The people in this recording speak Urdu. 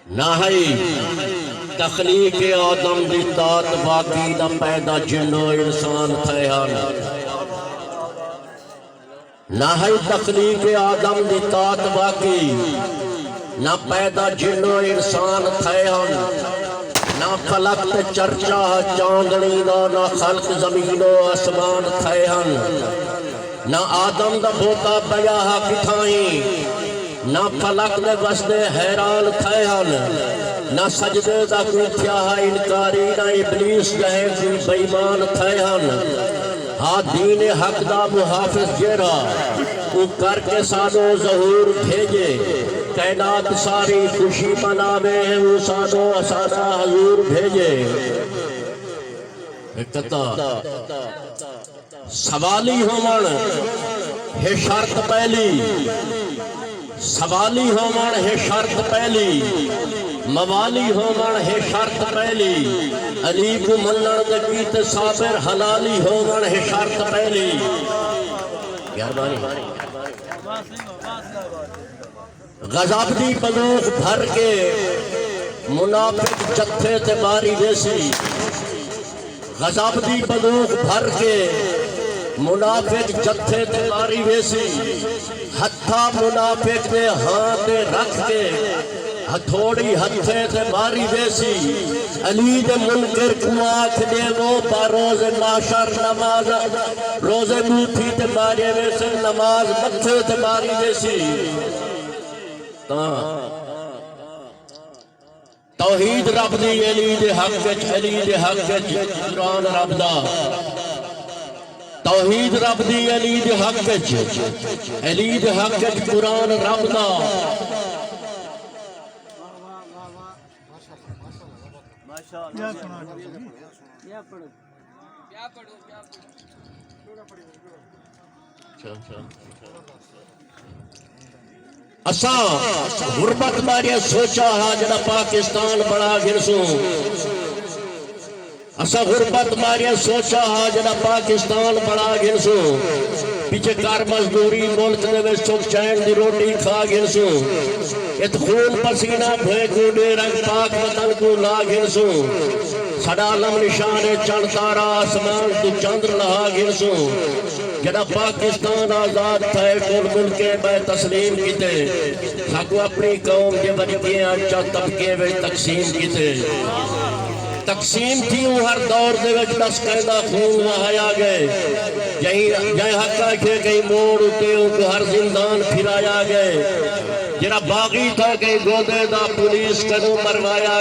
ناہی تخلیق آدم دی تات باقی نہ پیدا جنو انسان تھیان ناہی تخلیق آدم دی تات باقی نہ پیدا جنو انسان تھیان نہ فلک تے چرچا چاندنی دا نہ خلق زمین و آسمان تھیان نہ آدم دا بوتا بیاہا کتھائیں نہ فلک دے وسدے حیران تھیان نہ سجدے دا کوئی تھیاہا انکاری نہ ابلیس گئے کوئی بیمان تھیان ہاں دین حق دا محافظ جیرا وہ کر کے سانو ظہور بھیجے کائنات ساری خوشی مناوے وہ سانو اسانا حضور بھیجے سوالی ہومن ہے شرط پہلی سوالی ہومن ہے شرط پہلی موالی ہومن ہے شرط پہلی علی کو منن دکیت صابر حلالی ہومن ہے شرط پہلی غضب دی بندوق بھر کے منافق جتھے تے ماری ویسی غضب دی بندوق بھر کے منافق جتھے تے ماری ویسی ہتھا منافق نے ہاتھ رکھ کے ہتھوڑی ہتھے تے ماری ویسی علی دے منکر کو آنکھ دے وہ پا روز معاشر نماز روز موٹھی تے ماری ویسے نماز متھے تے ماری ویسی توحید رب دی علی دے حق علی دے حق قرآن رب دا توحید رب دی علی دے حق علی دے حق قرآن رب دا اساں غربت مارے سوچا ہاں جڑا پاکستان بڑا گرسوں اساں غربت مارے سوچا ہاں جڑا پاکستان بڑا گرسوں پیچھے کار مزدوری ملک دے وچ چوک چین دی روٹی کھا گرسوں ات خون پسینہ بھوئے کو دے رنگ پاک وطن کو لا گرسوں سڑا علم نشان چند تارا آسمان تو چندر لہا گرسوں جڑا پاکستان آزاد تھے کل ملکے میں تسلیم کیتے ساکو اپنی قوم کے بچے اچھا طبقے میں تقسیم کیتے تقسیم تھی ہر دور دے وچ دس قیدہ خون وہایا گئے جہیں حقہ کے کئی موڑ اٹھے ہر زندان پھرایا گئے جڑا باغی تھا کئی گودے دا پولیس کنو مروایا